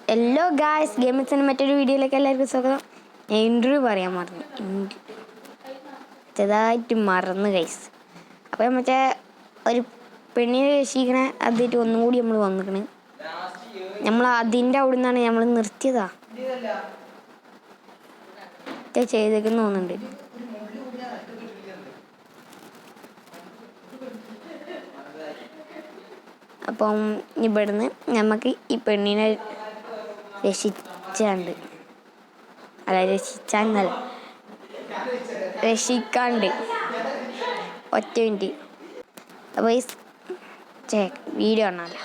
Hello guys, ഗെയിംസിന് മറ്റൊരു വീഡിയോയിലേക്ക് എല്ലാവർക്കും സ്വാഗതം. ഞാൻ ഇൻ്റർവ്യൂ പറയാൻ മറന്നു, ചെറുതായിട്ട് മറന്നു ഗൈസ്. അപ്പോൾ മറ്റേ ഒരു പെണ്ണിനെ രക്ഷിക്കണ അതിട്ട് ഒന്നും കൂടി നമ്മൾ വന്നിക്കണ്. നമ്മൾ അതിൻ്റെ അവിടെ നിന്നാണ് നമ്മൾ നിർത്തിയതാ ചെയ്തേക്കെന്ന് തോന്നുന്നുണ്ട്. അപ്പം ഇവിടുന്ന് നമുക്ക് ഈ പെണ്ണിനെ രക്ഷിച്ചാണ്ട് രക്ഷിക്കാണ്ട് ഒറ്റ മിനിറ്റ്. അപ്പോൾ ഈ വീഡിയോ കാണാമല്ലോ,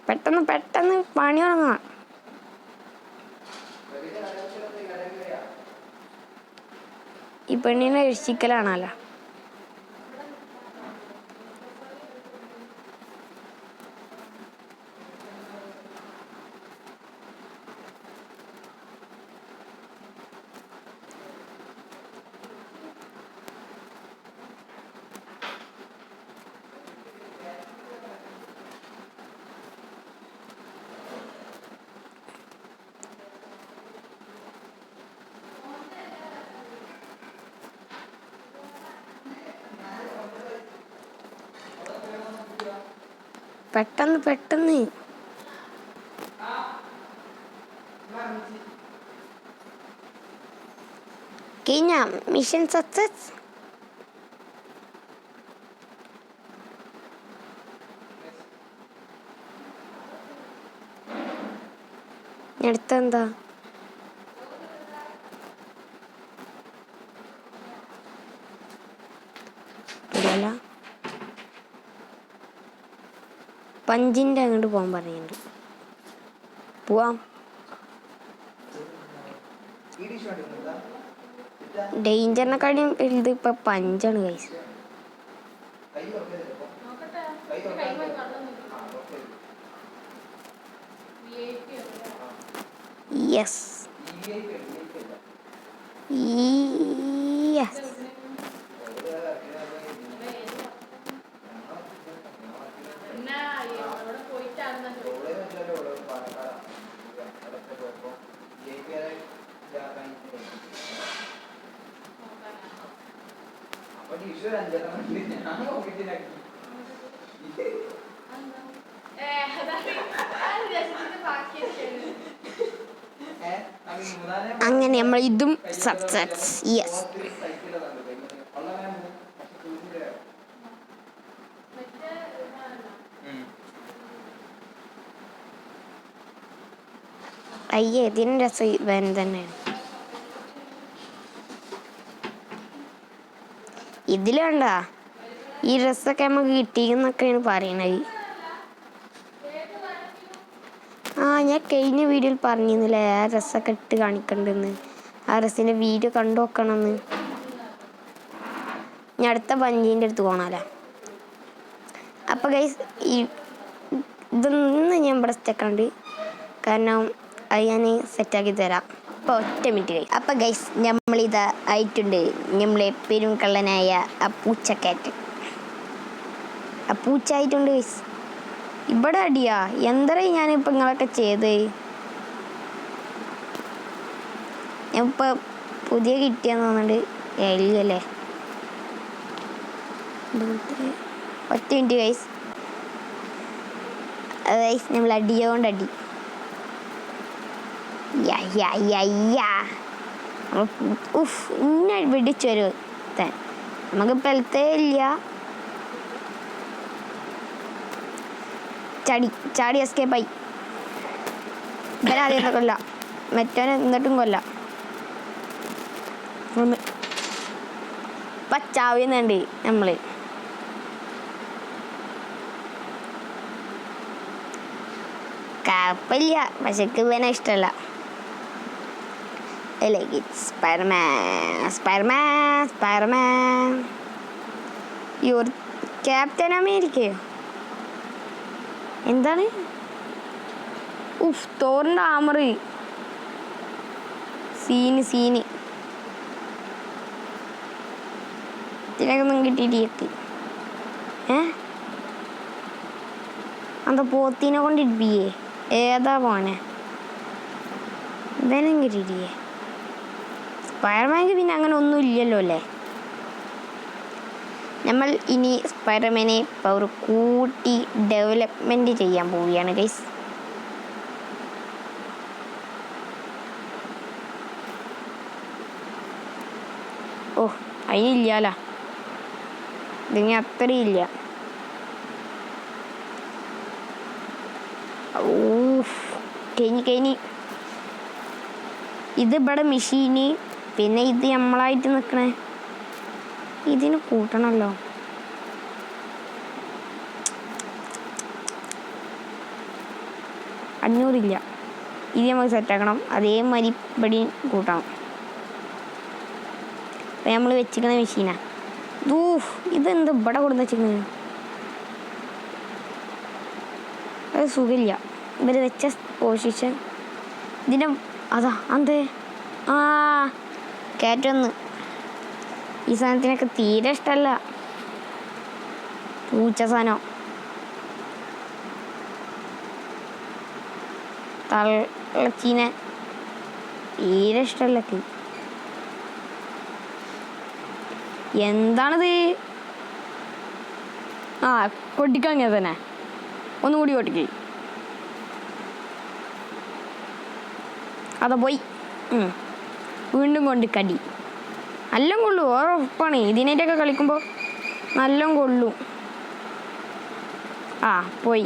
പെട്ടെന്ന് പെട്ടെന്ന് പണി തുടങ്ങാം. ഈ പെണ്ണിനെ രക്ഷിക്കലാണല്ലോ. പെട്ടെന്ന് പെട്ടെന്ന് കഴിഞ്ഞ മിഷൻ സക്സസ്. അടുത്തെന്താ? പഞ്ചിൻ്റെ അങ്ങോട്ട് പോകാൻ പറയുന്നുണ്ട്. പോവാം. ഡേഞ്ചറിനെക്കാളും വലുത് ഇപ്പം പഞ്ചാണ് ഗൈസ്. Yes yes. അങ്ങനെ നമ്മൾ ഇതും സക്സസ്. യെസ്. അയ്യേ, ഇതിന് രസം ഇവൻ തന്നെയാണ്. ഇതിൽ വേണ്ട, ഈ ഡ്രസ്സൊക്കെ നമുക്ക് കിട്ടിയെന്നൊക്കെയാണ് പറയണത്. ഞാൻ കഴിഞ്ഞ വീഡിയോയിൽ പറഞ്ഞിരുന്നില്ലേ ആ ഡ്രസ്സൊക്കെ ഇട്ട് കാണിക്കണ്ടെന്ന്. ആ ഡ്രസ്സിൻ്റെ വീഡിയോ കണ്ടു നോക്കണമെന്ന്. ഞാൻ അടുത്ത പഞ്ചിൻ്റെ അടുത്ത് പോകണമല്ലോ. അപ്പോൾ ഗൈസ്, ഇതൊന്നും ഞാൻ ഇവിടെ സ്റ്റക്കാണ്ട്, കാരണം അത് ഞാൻ സെറ്റാക്കി തരാം. അപ്പോൾ ഒറ്റ മിനിറ്റ് ഗൈസ്. അപ്പോൾ ഗൈസ്, നമ്മളിത് ആയിട്ടുണ്ട്. നമ്മളെ പെരും കള്ളനായ ആ പൂച്ചക്കാറ്റ്, ആ പൂച്ച ആയിട്ടുണ്ട് ഗൈസ്. ഇവിടെ അടിയാ എന്തര ഞാനിപ്പോൾ നിങ്ങളൊക്കെ ചെയ്ത്. ഞാൻ ഇപ്പോൾ പുതിയ കിട്ടിയെന്ന് തോന്നുന്നുണ്ട്. എലിയല്ലേ. ഒറ്റ മിനിറ്റ് ഗൈസ്. ഗൈസ്, നമ്മൾ അടിയോണ്ട് അടി. ഇന്ന പിടിച്ചു വരും. നമുക്ക് പെലത്തേ ഇല്ല. ചാടി എസ്കേപ്പായി. ഇവനാദ്യം കൊല്ല, മറ്റവനെ എന്നിട്ടും കൊല്ല. പച്ചാവുന്നുണ്ട് നമ്മള്. കുഴപ്പമില്ല, പക്ഷെ ഇവനെ ഇഷ്ടമല്ല. സ്പൈഡർമാൻ യുവർ ക്യാപ്റ്റൻ അമേരിക്കയോ എന്താണ്? തോറിൻ്റെ ആമർ സീന് ഇതിനൊന്നും കിട്ടിയിട്ട് എന്താ പോത്തിനെ കൊണ്ടിരിപ്പിയേ? ഏതാ പോനെ ഇതനും കിട്ടിയില്ലേ സ്പൈഡർമാനിക്ക് പിന്നെ അങ്ങനെ ഒന്നും ഇല്ലല്ലോ അല്ലേ നമ്മൾ ഇനി സ്പൈഡർമാനെ പവർ കൂട്ടി ഡെവലപ്മെൻറ്റ് ചെയ്യാൻ പോവുകയാണ് ഗൈസ് ഓ അതിനില്ലല്ലോ ഇതിന് അത്രയില്ല കഴിഞ്ഞ് ഇത് ഇവിടെ മെഷീന് പിന്നെ ഇത് നമ്മളായിട്ട് നിൽക്കണേ ഇതിന് കൂട്ടണമല്ലോ 500 ഇല്ല ഇത് നമുക്ക് സെറ്റാക്കണം അതേമാതിരി ഇവിടെയും കൂട്ടണം അപ്പം നമ്മൾ വെച്ചിരിക്കുന്ന മെഷീനാണ് ഇതെന്ത് ഇവിടെ കൊടുന്ന് വെച്ചിരിക്കുന്നത് അത് സുഖമില്ല ഇവർ വെച്ച പൊസിഷൻ ഇതിൻ്റെ അതാ അന്തേ കയറ്റൊന്ന് ഈ സാധനത്തിനൊക്കെ തീരെ ഇഷ്ടമല്ല പൂച്ച സാധനം തള്ളച്ചീനെ തീരെ ഇഷ്ടമല്ല എന്താണിത് കൊട്ടിക്കങ്ങനെ തന്നെ ഒന്നുകൂടി കൊട്ടിക്ക് അതാ പോയി വീണ്ടും കൊണ്ട് കടി നല്ല കൊള്ളു ഉറപ്പാണ് ഇതിനായിട്ടൊക്കെ കളിക്കുമ്പോൾ നല്ല കൊള്ളു പോയി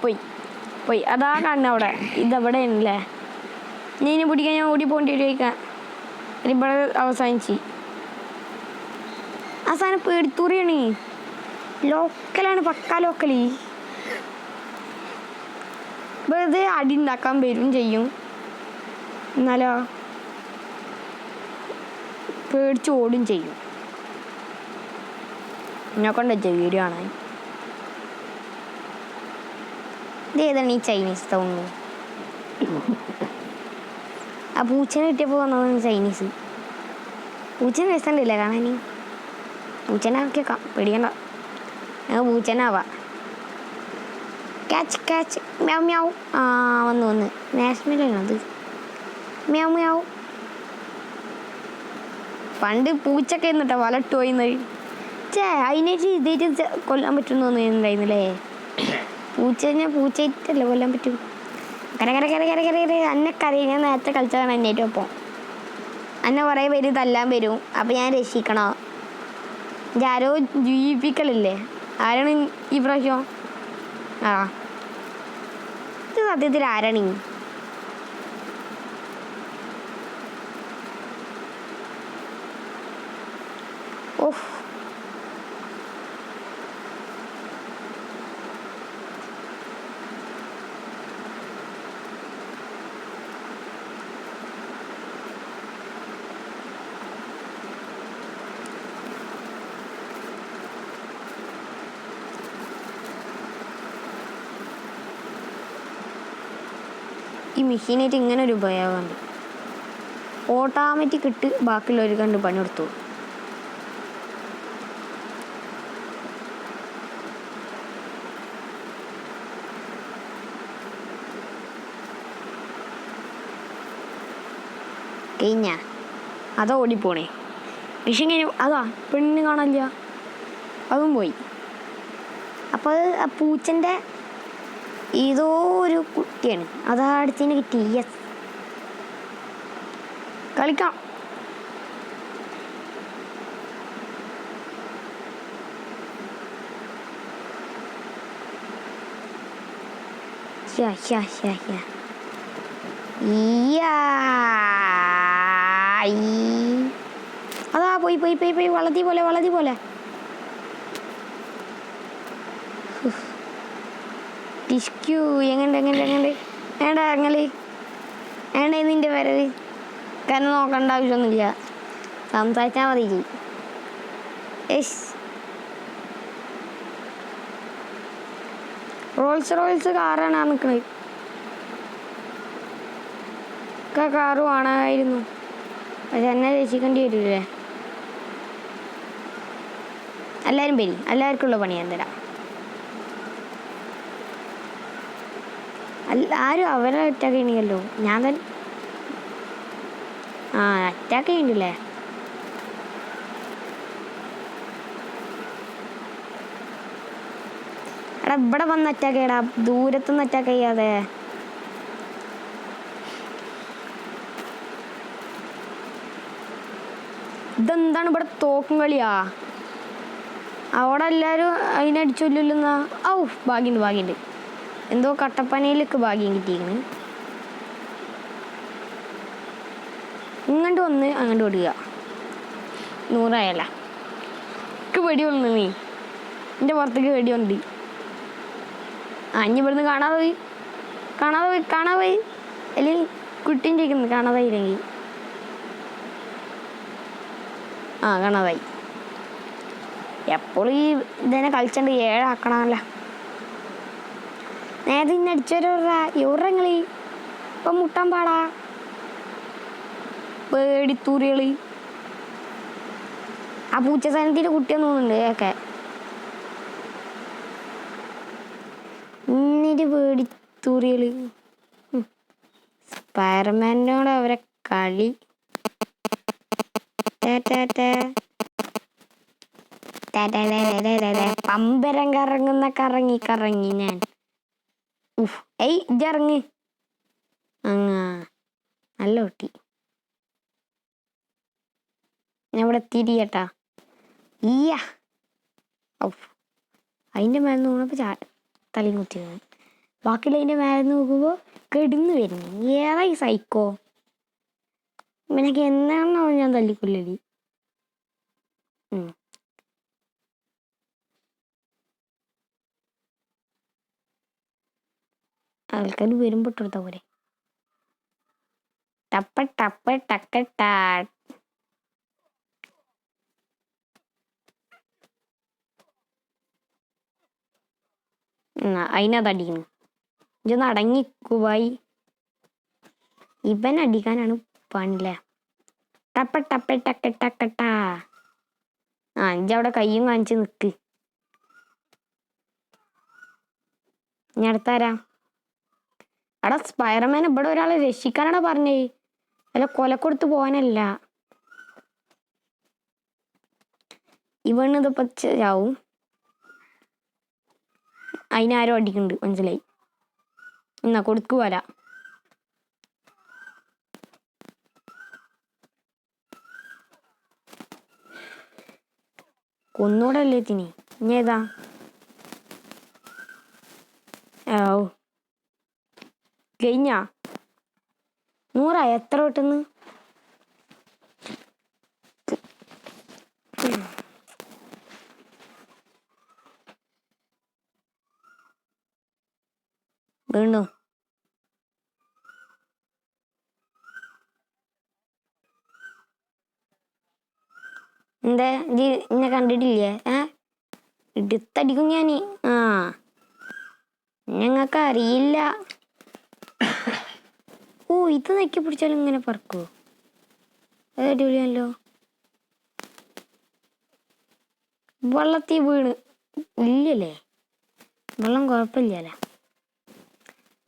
പോയി അതാ കാണുന്ന അവിടെ ഇതവിടെ ഉണ്ടല്ലേ ഇനി പിടിക്കാൻ ഞാൻ ഓടി പോകേണ്ടി വരുവായിക്കാം ഇവിടെ അവസാനിച്ച് ആ സാധനം പേടിത്തൂറിയാണ് ലോക്കലാണ് പക്കാ ലോക്കല് വെറുതെ അടി ഉണ്ടാക്കാൻ വരും ചെയ്യും എന്നാലോ പേടിച്ച് ഓടും ചെയ്യും എന്നെ കൊണ്ട് വെച്ച വീഡിയോ ആണ് ഇത് ഏതാണ് ഈ ചൈനീസ് തോന്നുന്നു ആ പൂച്ചനെ കിട്ടിയപ്പോൾ വന്നതാണ് ചൈനീസ് പൂച്ചനെ രസമുണ്ടല്ലേ കാണാൻ പൂച്ചനെ ആക്കിയേക്കാം പേടിക്കണ്ട ഞങ്ങൾ പൂച്ചനാവാ ക്യാച്ച് മ്യാവ് മ്യാവ് വന്ന് നാഷണലാണ് അത് മ്യാവ് മ്യാവ് പണ്ട് പൂച്ചൊക്കെ എന്നിട്ടാ വലട്ട് പോയിന്ന് അതിനേറ്റ് ഇതേറ്റ് കൊല്ലാൻ പറ്റുമെന്ന് ഉണ്ടായിരുന്നില്ലേ പൂച്ചയിട്ടല്ലേ കൊല്ലാൻ പറ്റും കര അന്നക്കറിയ ഞാൻ നേരത്തെ കളിച്ചതാണ് എന്നേറ്റും ഒപ്പം അന്നെ കുറേ പേര് തല്ലാൻ വരും അപ്പം ഞാൻ രക്ഷിക്കണോ ആരോ ജീവിപ്പിക്കലില്ലേ ആരാണ് ഈ പ്രാവശ്യം ഇത് സത്യത്തിൽ ആരാണ് ഓഹ് ഈ മെഷീനായിട്ട് ഇങ്ങനെ ഒരു ഉപയോഗമുണ്ട് ഓട്ടോമാറ്റിക് ഇട്ട് ബാക്കിയുള്ളവർ കണ്ട് പണിയെടുത്തു കഴിഞ്ഞ അതാ ഓടിപ്പോണേ മെഷീൻ കഴിഞ്ഞു അതാ പെണ്ണ് കാണില്ല അതും പോയി അപ്പോൾ ആ പൂച്ചൻ്റെ ഏതോ ഒരു കുട്ടിയാണ് അതാ അടുത്തതിന് കിട്ടി യെസ് കളിക്കാം അതാ പോയി വളതി പോലെ ടിസ്ക്യൂ എങ്ങണ്ട് വേണ്ട ഇറങ്ങല് വേണ്ട നിൻ്റെ വരവ് കാരണം നോക്കേണ്ട ആവശ്യമൊന്നുമില്ല സംസാരിച്ചാൽ മതി റോൾസ് കാറാണ് നിൽക്കുന്നത് കാറ് വേണമായിരുന്നു പക്ഷെ എന്നെ രക്ഷിക്കേണ്ടി വരില്ലേ എല്ലാവരും എല്ലാവർക്കും ഉള്ള പണി ഞാൻ തരാം അല്ല ആരും അവരെ അറ്റാക്ക് ചെയ്യണില്ലല്ലോ. ഞാൻ തന്നെ അറ്റാക്ക് ചെയ്യണ്ടില്ലേ? എടാ ഇവിടെ വന്ന് അറ്റാക്ക് ചെയ്യടാ, ദൂരത്തുനിന്ന് അറ്റാക്ക് ചെയ്യാതെ. ഇതെന്താണ് ഇവിടെ തോക്കും കളിയാ? അവിടെ എല്ലാവരും അതിനടിച്ചൊല്ലില്ലെന്നാ. ഔ ഭാഗ്യമുണ്ട്. എന്തോ കട്ടപ്പനയിലേക്ക് ഭാഗ്യം കിട്ടിയിരിക്കണ്. ഇങ്ങോട്ട് വന്ന് അങ്ങോട്ട് ഓടുക. 100 എനിക്ക് വെടി വന്നു. നീ എൻ്റെ പുറത്തേക്ക് വെടി വന്നിട്ട് ഇനി ഇവിടുന്ന് കാണാതെ പോയി അല്ലെങ്കിൽ കുട്ടീൻ്റെ ഇരിക്കുന്നു. കാണാതായില്ലെങ്കിൽ കാണാതായി. എപ്പോഴും ഈ ഇതിനെ കളിച്ചണ്ട് 7 ആക്കണമല്ലോ. നേരത്തെ ഇന്നെ അടിച്ചവരോങ്ങളി ഇപ്പം മുട്ടാൻ പാടാ പേടിത്തൂറികള്. ആ പൂച്ചസാനത്തിൻ്റെ കുട്ടിയെന്ന് തോന്നുന്നുണ്ട് ഒക്കെ. ഇന്നിട്ട് പേടിത്തൂറികള്. സ്പൈഡർമാനോട് അവരെ കളി. പമ്പരം കറങ്ങി ഞാൻ. ഇറങ്ങ് നല്ല കുട്ടി. ഞാൻ ഇവിടെ തിരിയട്ടാ. അതിൻ്റെ മേലെ നോക്കുമ്പോൾ തലയും കുത്തിയത്. ബാക്കിയുള്ള അതിൻ്റെ മേലെ നോക്കുമ്പോൾ കെടുന്ന് വരുന്നു. ഏതായി സൈക്കോ ഇവനൊക്കെ എന്നാണോ ഞാൻ തല്ലിക്കൊല്ലി. ആൾക്കാർ വരുമ്പോൾ ഇട്ടെടുത്ത പോലെ. ടപ്പ ടക്കട്ടാ. അതിനതടിക്കുന്നു. ഇതൊന്ന് അടങ്ങിക്കുവായി. ഇവൻ അടിക്കാനാണ് പണില്ലേ. ടപ്പ ടക്കട്ടാ. ഇജ്ജവിടെ കയ്യും കാണിച്ച് നിൽക്ക്. ഞാൻ അടുത്താരാ? എടാ സ്പൈഡർമാൻ ഇവിടെ ഒരാളെ രക്ഷിക്കാനാടാ പറഞ്ഞേ, അല്ല കൊല കൊടുത്ത് പോകാനല്ല. ഇവണിതിപ്പോ ചാവും. അതിനാരോ അടിക്കുന്നുണ്ട്, മനസ്സിലായി. എന്നാ കൊടുക്കുവല. കൊന്നൂടെ അല്ലേ തിനി. ഇനി ഏതാ? കഴിഞ്ഞ 100 എത്ര പെട്ടെന്ന്. വീണ്ടും എന്താ ഇന്നെ കണ്ടിട്ടില്ലേ? എടുത്തടിക്കും ഞാൻ. ഞങ്ങൾക്ക് അറിയില്ല. ഇത് നെക്കി പിടിച്ചാലും ഇങ്ങനെ പറക്കുവോ? അത് അടിപൊളിയാണല്ലോ. വെള്ളത്തിൽ വീണ് ഇല്ലല്ലേ? വെള്ളം കുഴപ്പമില്ലല്ലേ?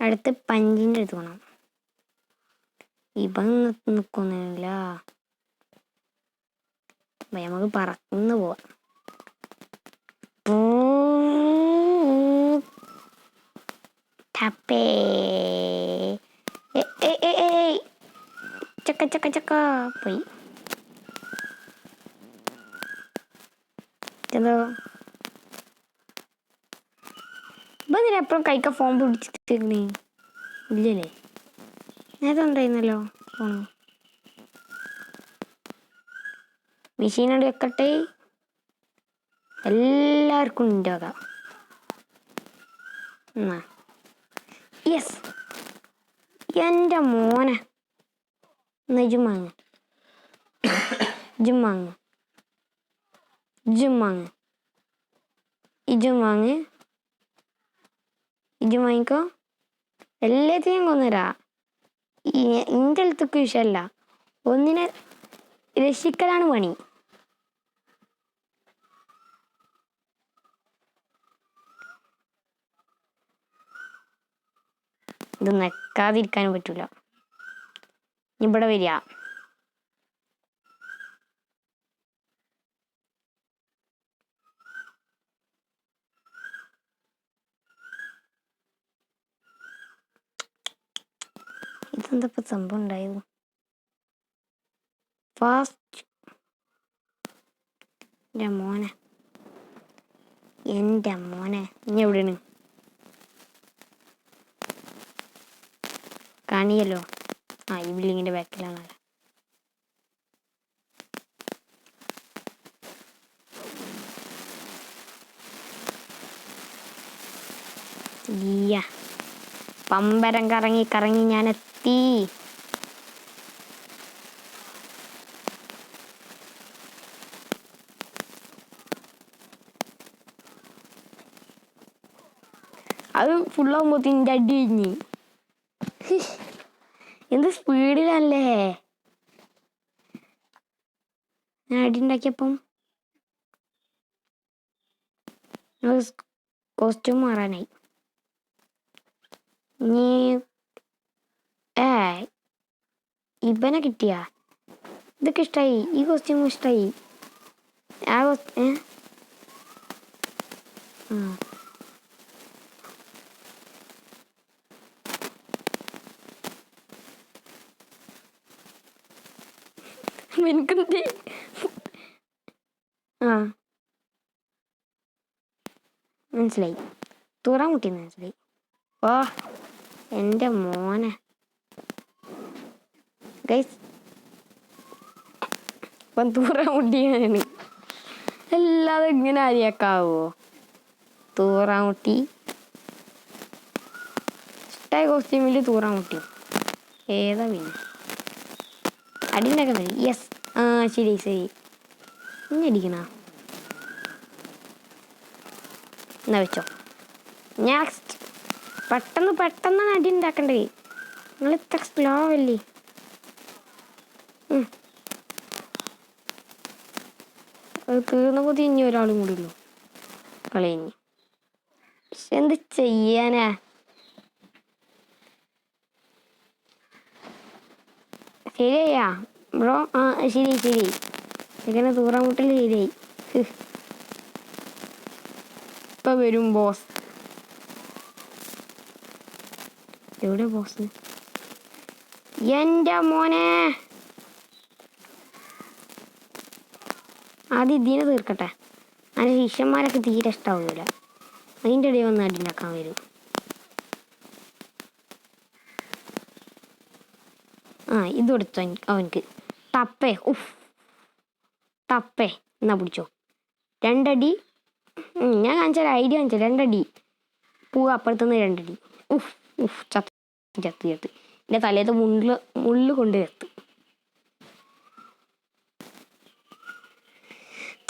അടുത്ത് പഞ്ചിൻ്റെ അടുത്ത് വേണം. ഇപ്പം നിൽക്കൊന്നുമില്ല. നമുക്ക് പറന്ന് പോവാം. ടപ്പേ ചക്ക പോയി. എന്തോ ഇപ്പം എപ്പോഴും കൈക്ക ഫോൺ പിടിച്ചിട്ടേ ഇല്ലല്ലേ? നേരത്തെ ഉണ്ടായിരുന്നല്ലോ ഫോൺ. മെഷീനോട് വെക്കട്ടെ. എല്ലാവർക്കും ഉണ്ടാകാം. യെസ്, എൻ്റെ മോനെ. ഇജും വാങ്ങ്. ഇജും വാങ്ങിക്കോ. എല്ലാത്തിനെയും കൊന്നുതരാ. ഇൻ്റെ അടുത്തൊക്കെ വിഷയമല്ല, ഒന്നിനെ രക്ഷിക്കലാണ് പണി. ഇത് നെക്കാതിരിക്കാനും പറ്റൂല. ഇവിടെ വരിക. ഇതെന്തപ്പോ സംഭവം ഉണ്ടായത്? ഫാസ്റ്റ് എൻ്റെ മോനെ ഇനി എവിടെയാണ് കാണിയല്ലോ? ഈ ബിൽഡിങ്ങിന്റെ ബാക്കിലാണ്. പമ്പരം കറങ്ങി കറങ്ങി ഞാൻ എത്തി. അത് ഫുള്ളാകുമ്പോ തിൻ്റെ അടി കഴിഞ്ഞ്. എന്ത് സ്പീഡിലല്ലേ ഞാൻ അടി ഉണ്ടാക്കിയപ്പം. കോസ്റ്റ്യൂം മാറാനായി. നീ ഇവനെ കിട്ടിയ ഇതൊക്കെ ഇഷ്ടായി. ഈ കോസ്റ്റ്യൂം ഇഷ്ടായി. എനിക്കെന്തേ മനസ്സിലായി. തൂറാൻ മുട്ടിന്ന് മനസ്സിലായി. ഓ എൻ്റെ മോനെ ഗൈസ്, ഇപ്പം തൂറാൻ മുട്ടിയാണ്. അല്ലാതെ ഇങ്ങനെ അരിയാക്കാവോ? തൂറാൻ മുട്ടി ഇഷ്ടായ കോസ്റ്റ്യൂമിൽ തൂറാൻ മുട്ടി. ഏതാ പിന്നെ അടിയുണ്ടാക്കാൻ മതി. യെസ്, ശരി ശരി. ഇനി അടിക്കണ എന്നാ വെച്ചോ. നെക്സ്റ്റ്. പെട്ടെന്ന് അടി ഉണ്ടാക്കണ്ടേ. നിങ്ങൾ ഇത്ര സ്ലോ അല്ലേ? അത് തീർന്നപ്പോൾ ഇനി ഒരാളും കൂടി ഉള്ളൂ കളയിഞ്ഞ്. പക്ഷെ എന്ത് ചെയ്യാനാ? ശരിയാ ബ്രോ. ശരി. ഇങ്ങനെ തൂറാമുട്ടൽ ശരിയായി. ഇപ്പൊ വരും ബോസ്. എവിടെ ബോസ്? എൻ്റെ മോനെ ആദ്യം ഇതിനെ തീർക്കട്ടെ. അതിന് ശിഷ്യന്മാരൊക്കെ തീരെ ഇഷ്ടാവൂല. അതിൻ്റെ ഇടയിൽ വന്ന് അടിണ്ടാക്കാൻ വരും. ഇത് കൊടുത്തു അവനക്ക്. ടപ്പേ എന്നാ പിടിച്ചോ. 2 അടി. ഞാൻ കാണിച്ചാൽ ഐഡിയ കാണിച്ചാൽ 2 അടി. പൂവ് അപ്പുറത്തുനിന്ന് 2 അടി. ചത്ത് എൻ്റെ തലേത്ത് മുള്ളു കൊണ്ട് ചേർത്ത്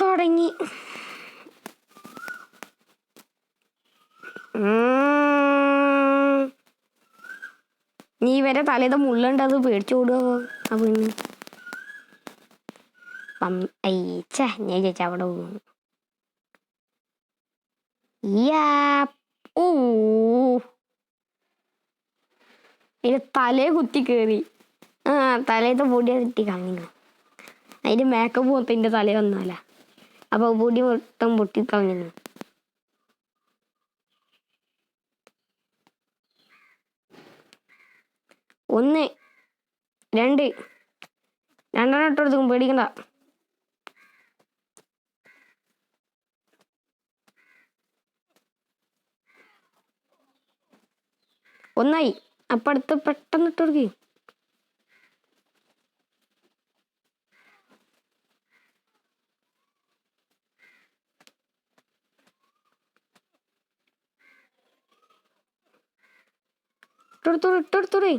തുടങ്ങി. നീ വരെ തലേത്ത് മുള്ളുണ്ട്. അത് പേടിച്ചു ഓടുവോ ആ പെണ്ണ്? ഞാൻ ചേച്ചാ അവിടെ പോകുന്നു. തലേ കുത്തി കയറി. തലേത്തെ പൊടി കിട്ടി കളഞ്ഞു. അതിന്റെ മേക്കപ്പ് മൊത്തം എൻ്റെ തലേ വന്നാല. അപ്പൊ പൊടി മൊത്തം പൊട്ടിക്കളഞ്ഞു. 1 2 2 ഇട്ടെടുത്തും പേടിക്കണ്ട. ഒന്നായി. അപ്പൊ അടുത്ത് പെട്ടെന്ന് ഇട്ടെടുക്ക്. ഇട്ടെടുത്തോളൂ.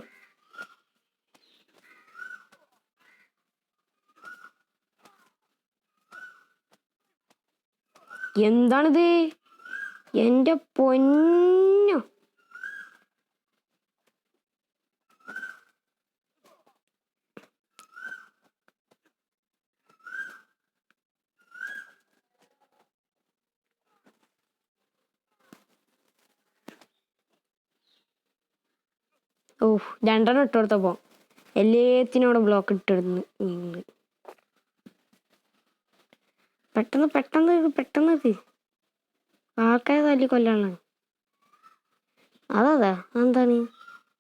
എന്താണിത്? എൻ്റെ പൊന്നോ. ഓ 2 ഇട്ട് കൊടുത്തപ്പോ എല്ലാത്തിനോട് ബ്ലോക്ക് ഇട്ടിടുന്നു. പെട്ടെന്ന് ആൾക്കാരെ തല്ലി കൊല്ലാണ്. അതാ എന്താണ്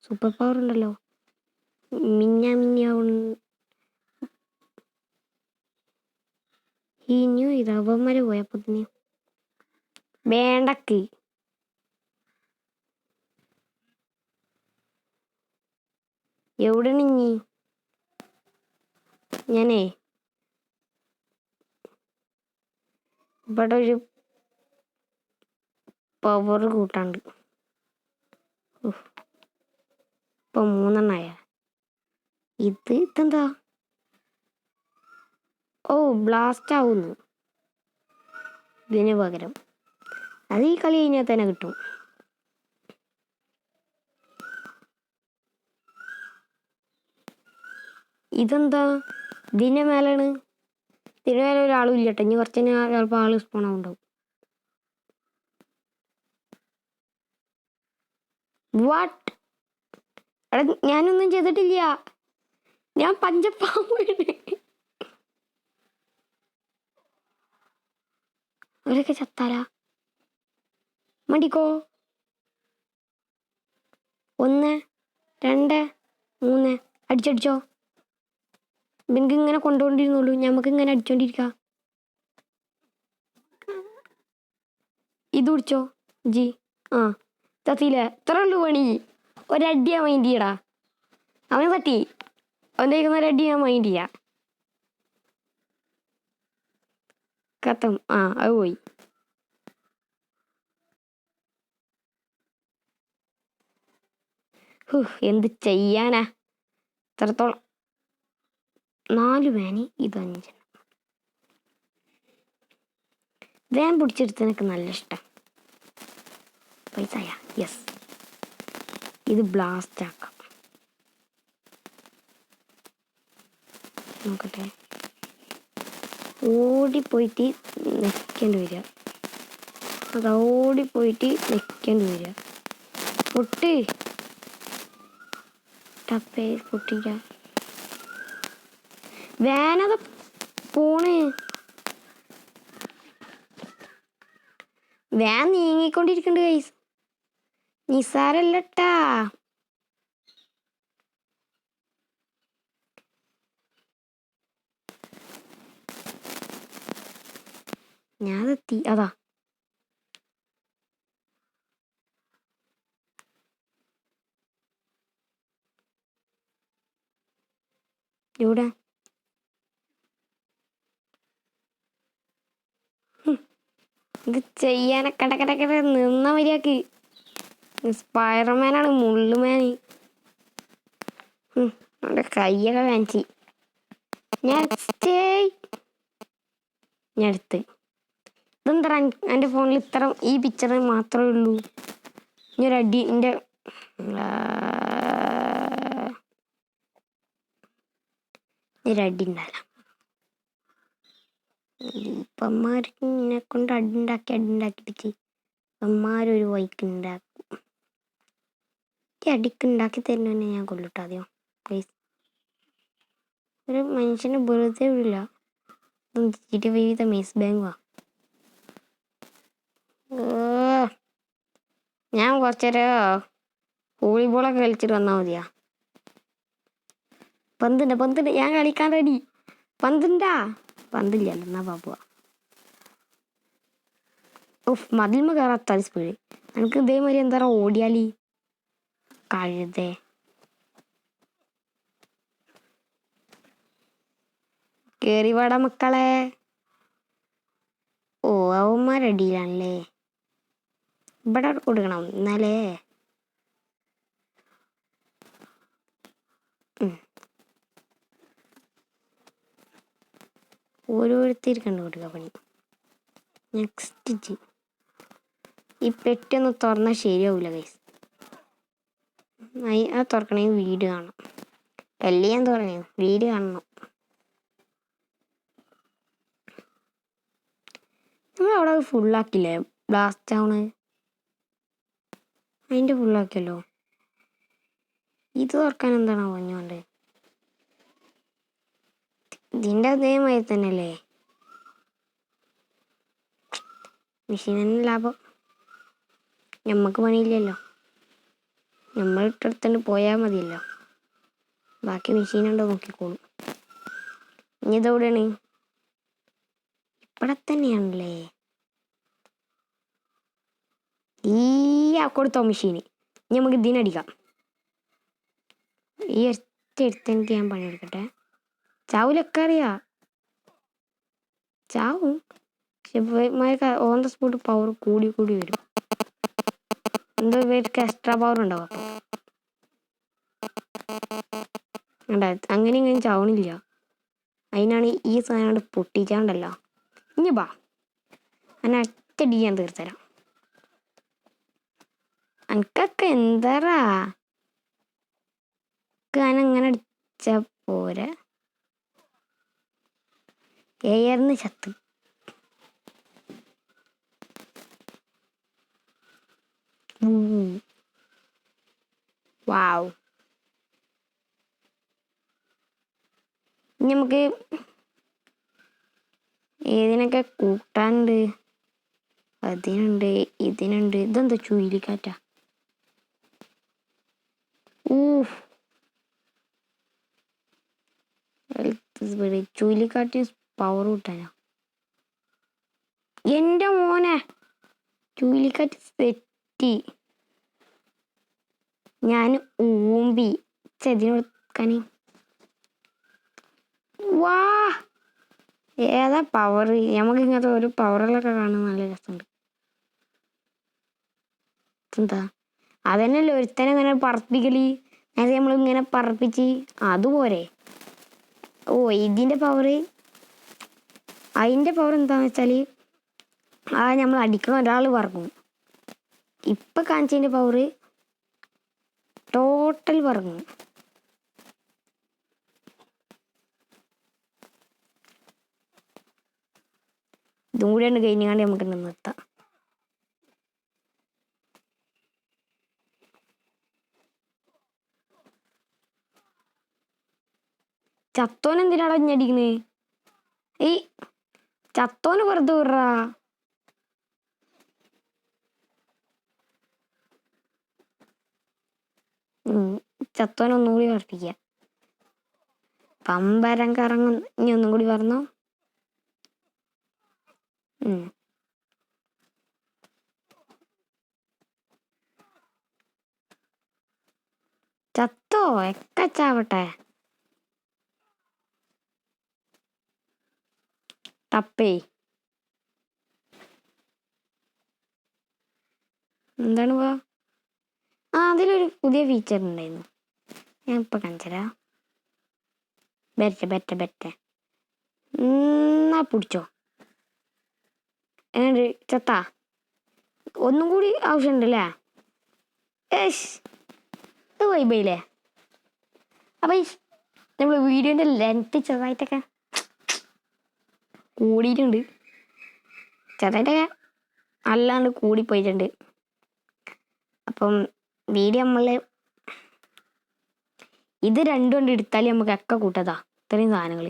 സൂപ്പർ പവർ ഉണ്ടല്ലോ. മിന്നാവും ഇനിയും ഇതവന്മാര് പോയപ്പോ തന്നെ വേണ്ടക്ക് എവിടെ നീ? ഞാനേ ഇവിടെ ഒരു പവർ കൂട്ടാണ്ട്. ഇപ്പൊ 3 ഇതെന്താ? ഓ ബ്ലാസ്റ്റ് ആവുന്നു ഇതിന് പകരം. അത് ഈ കളി കഴിഞ്ഞാൽ തന്നെ കിട്ടും. ഇതെന്താ? ഇതിന്റെ മേലാണ്. ഇതിന് മേലെ ഒരാളും ഇല്ലട്ടെ. ഇനി കുറച്ച് ചിലപ്പോൾ ആള് സ്പോൺ ആവുണ്ടാവും. വാട്ട്? എടാ ഞാനൊന്നും ചെയ്തിട്ടില്ല. ഞാൻ പഞ്ചപ്പാമ്പാണ്. അവരൊക്കെ ചത്താല മടിക്കോ. 1 2 3 അടിച്ചടിച്ചോ. എനിക്ക് ഇങ്ങനെ കൊണ്ടുകൊണ്ടിരുന്നുള്ളൂ. ഞമ്മക്ക് ഇങ്ങനെ അടിച്ചോണ്ടിരിക്ക. ഇത് പിടിച്ചോ ജി. തത്തിയില്ലേ? ഇത്ര ഉള്ളു പണി. ഒരടി ഞാൻ മൈൻഡ് ചെയ്യടാ. അവന് തട്ടി. അവൻ്റെ കഴിക്കുന്ന ഒരടി ഞാൻ മൈൻഡ് ചെയ്യാ. കത്തം. അത് പോയി. എന്ത് ചെയ്യാനാ? ഇത്രത്തോളം 4 വേനി ഇത് 5. വേൻ പിടിച്ചെടുത്ത് എനിക്ക് നല്ല ഇഷ്ടം. പൈസയാ. യെസ്. ഇത് ബ്ലാസ്റ്റ് ആക്കാം. നോക്കട്ടെ. ഓടിപ്പോയിട്ട് നെക്കേണ്ടി വരിക. അത് ഓടിപ്പോയിട്ട് നെക്കേണ്ടി വരിക. പൊട്ട് ടപ്പേ പൊട്ടിക്ക. വേനത പോണ്. വേൻ നീങ്ങിക്കൊണ്ടിരിക്കണ്ട് ഗൈസ്. നിസാരല്ലട്ടാ. ഞാനെത്തി. അതാ ഇവിടെ ഇത് ചെയ്യാനെ കടക്കടക്കട നിന്ന മര്യാക്ക്. സ്പൈഡർമാനാണ് മുള്ളുമാൻ. അവൻ്റെ കയ്യൊക്കെ വാങ്ങിച്ച് ഞാൻ എടുത്ത്. ഇതെന്താ എൻ്റെ ഫോണിൽ ഇത്ര ഈ പിക്ചർ മാത്രമേ ഉള്ളൂ. ഇനി ഒരടി എൻ്റെ ഒരടി ഉണ്ടാവില്ല. ഇപ്പന്മാർക്ക് എന്നെ കൊണ്ട് അടിണ്ടാക്കിട്ട് ഇപ്പന്മാരൊരു വൈക്ക് ഉണ്ടാക്കും. ഈ അടിക്ക് ഉണ്ടാക്കി തരുന്നതന്നെ ഞാൻ കൊല്ലിട്ടോ ആദ്യം. പ്ലീസ്. ഒരു മനുഷ്യനെ വെറുതെ വിടില്ല. വിവിധ മേസ് ബാങ്കാ. ഞാൻ കുറച്ചേരം വോളിബോളൊക്കെ കളിച്ചിട്ട് വന്നാൽ മതിയാ. പന്തുണ്ട് ഞാൻ കളിക്കാൻ റെഡി. പന്തില്ല എന്നാ പാപ്പുവാ. മതിൽമ കയറാത്ത സ്പീഡ്. എനിക്ക് ഇതേമാതിരി എന്താ ഓടിയാലി കഴുതേ. കേറി വാടാ മക്കളെ. അവന്മാരടിയിലാണല്ലേ. ഇവിടെ കൊടുക്കണം എന്നാലേ. ഓരോരുത്തർക്ക് കണ്ടു കൊടുക്കുക പണി. നെക്സ്റ്റ് ഈ പെട്ടൊന്ന് തുറന്നാൽ ശരിയാവില്ല ഗൈസ്. അത് തുറക്കണമെങ്കിൽ വീട് കാണണം. ഞാൻ തുറക്കണേ വീട് കാണണം. നമ്മളവിടെ ഫുള്ളാക്കില്ലേ ബ്ലാസ്റ്റ് ആവണ്. അതിൻ്റെ ഫുള്ളാക്കിയല്ലോ. ഇത് തുറക്കാൻ എന്താണോ പറഞ്ഞോണ്ട്? ഇതിൻ്റെ അതേമാതിരി തന്നെയല്ലേ? മെഷീൻ തന്നെ ലാഭം. നമുക്ക് പണിയില്ലല്ലോ, നമ്മൾ ഇട്ടെടുത്തോണ്ട് പോയാൽ മതിയല്ലോ. ബാക്കി മെഷീനുണ്ടോ നോക്കിക്കോളും. ഇനി ഇതെവിടെയാണ്? ഇവിടെ തന്നെയാണല്ലേ. കൊടുത്തോ മെഷീന്. ഇനി നമുക്ക് ഇതിനടിക്കാം. ഈ എടുത്തെനിക്ക് ഞാൻ പണിയെടുക്കട്ടെ. ചാവൂലൊക്കെ അറിയാം, ചാവും. പക്ഷെ ഓൺ ദ സ്പോട്ട് പവർ കൂടി കൂടി വരും. എന്താ ഇവർക്ക് എക്സ്ട്രാ പവർ ഉണ്ടാവും. അപ്പോൾ അങ്ങനെ ഇങ്ങനെ ചാവണില്ല. അതിനാണ് ഈ സാധനം പൊട്ടിച്ചാണ്ടല്ലോ. ഇനി ബാ, ഞാൻ ഒറ്റടി ഞാൻ തീർത്തരാം. എനിക്കൊക്കെ എന്താറാ ഞാനങ്ങനെ അടിച്ച പോരെ. എയർന്ന് ചത്ത്. വാവ്. ഇനി നമുക്ക് ഏതിനൊക്കെ കൂട്ടാനുണ്ട്? അതിനുണ്ട്, ഇതിനുണ്ട്. ഇതെന്താ ചുഴലിക്കാറ്റാ? ചുഴലിക്കാറ്റ് പവർ കൂട്ടാനാ? എൻ്റെ മോനെ, ചുഴലിക്കാറ്റ് സെറ്റി. ഞാൻ ഊമ്പി ചെതിന് കൊടുക്കാൻ. വാ, ഏതാ പവർ? നമുക്ക് ഇങ്ങനത്തെ ഒരു പവറുകളൊക്കെ കാണുന്ന നല്ല രസമുണ്ട്. എന്താ അതന്നെയല്ലേ ഒരുത്തനെ ഇങ്ങനെ പറപ്പിക്കല്. നേരത്തെ നമ്മളിങ്ങനെ പറപ്പിച്ച് അതുപോലെ. ഓ, ഇതിൻ്റെ പവർ, അതിൻ്റെ പവർ എന്താണെന്ന് വെച്ചാൽ നമ്മൾ അടിക്കണ ഒരാൾ പറക്കും. ഇപ്പം കാണിച്ചതിൻ്റെ പവർ ടോട്ടൽ പറക്കും. ഇതും കൂടെയാണ് കഴിഞ്ഞാണ്ട് നമുക്ക് നിർത്താം. ചത്തോൻ എന്തിനാടാ ഞടിക്കുന്നത്? ഈ ചത്തോന് വെറുതെ വിടറാ. ചത്തോനൊന്നും കൂടി പറപ്പിക്കുക. പമ്പരം കറങ്ങും. ഇനി ഒന്നും കൂടി പറഞ്ഞോ. ചത്തോ? ഒക്കെ ചാവട്ടെ. ടപ്പേ എന്താണ് പോ? അതിലൊരു പുതിയ ഫീച്ചർ ഉണ്ടായിരുന്നു, ഞാൻ ഇപ്പൊ കാണിച്ചരാ. ബെറ്റ എന്നാ പിടിച്ചോ. എങ്ങനെ ചത്താ? ഒന്നും കൂടി ആവശ്യമുണ്ടല്ലേ? ഇത് വൈബയില്ലേ? അപ്പൊ നമ്മൾ വീഡിയോന്റെ ലെങ്ത് ചെറുതായിട്ടൊക്കെ കൂടിയിട്ടുണ്ട്. ചെറുതായിട്ടൊക്കെ അല്ലാണ്ട് കൂടിപ്പോയിട്ടുണ്ട്. അപ്പം വീഡിയോ ഇത് രണ്ടും കൊണ്ട് എടുത്താൽ നമുക്ക് ഒക്കെ കൂട്ടതാ. ഇത്രയും സാധനങ്ങൾ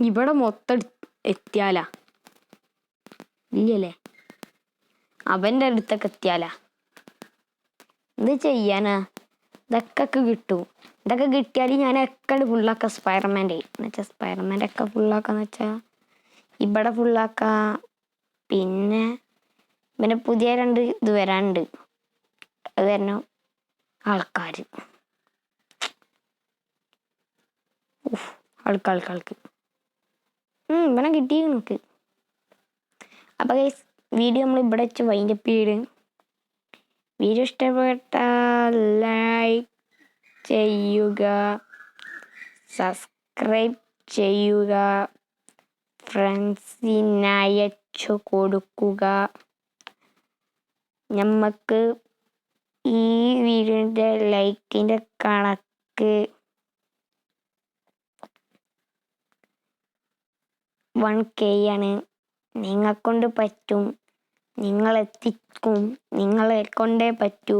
ഇവിടെ മൊത്തം എത്തിയാലാ? ഇല്ലല്ലേ, അവൻ്റെ അടുത്തൊക്കെ എത്തിയാലാ? എന്ത് ചെയ്യാനാ? ഇതൊക്കെ കിട്ടും. ഇതൊക്കെ കിട്ടിയാൽ ഞാൻ ഒക്കെ ഫുള്ളാക്കാം. സ്പൈഡർമാൻ്റെ എന്നുവെച്ചാൽ സ്പൈഡർമാൻ്റെ ഒക്കെ ഫുള്ളാക്കാന്ന് വെച്ചാൽ ഇവിടെ ഫുള്ളാക്കാം. പിന്നെ പുതിയ 2 ഇത് വരാനുണ്ട്. അത് തന്നെ ആൾക്കാർ ആൾക്ക് ഇവനെ കിട്ടി നമുക്ക്. അപ്പോൾ ഗൈസ്, വീഡിയോ നമ്മൾ ഇവിടെ വെച്ച് വൈൻഡപ്പ് ചെയ്ത്. വീഡിയോ ഇഷ്ടപ്പെട്ടാൽ ലൈക്ക് ചെയ്യുക, സബ്സ്ക്രൈബ് ചെയ്യുക, ഫ്രണ്ട്സിനയച്ചു കൊടുക്കുക. നമുക്ക് ഈ വീഡിയോൻ്റെ ലൈക്കിൻ്റെ കണക്ക് 1K ആണ്. നിങ്ങൾക്കൊണ്ട് പറ്റും, നിങ്ങളെത്തിക്കും, നിങ്ങളെ കൊണ്ടേ പറ്റൂ.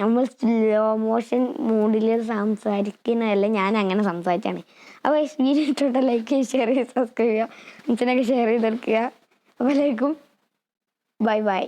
നമ്മൾ സ്ലോ മോഷൻ മൂഡിൽ സംസാരിക്കുന്നതല്ല, ഞാൻ അങ്ങനെ സംസാരിച്ചാണ്. അപ്പോൾ വീഡിയോ ഇഷ്ടപ്പെട്ട ലൈക്ക് ചെയ്യുക, ഷെയർ ചെയ്യുക, സബ്സ്ക്രൈബ് ചെയ്യുക, ഫ്രണ്ട്സിനൊക്കെ ഷെയർ ചെയ്തെടുക്കുക. അപ്പോൾ ബൈ ബൈ.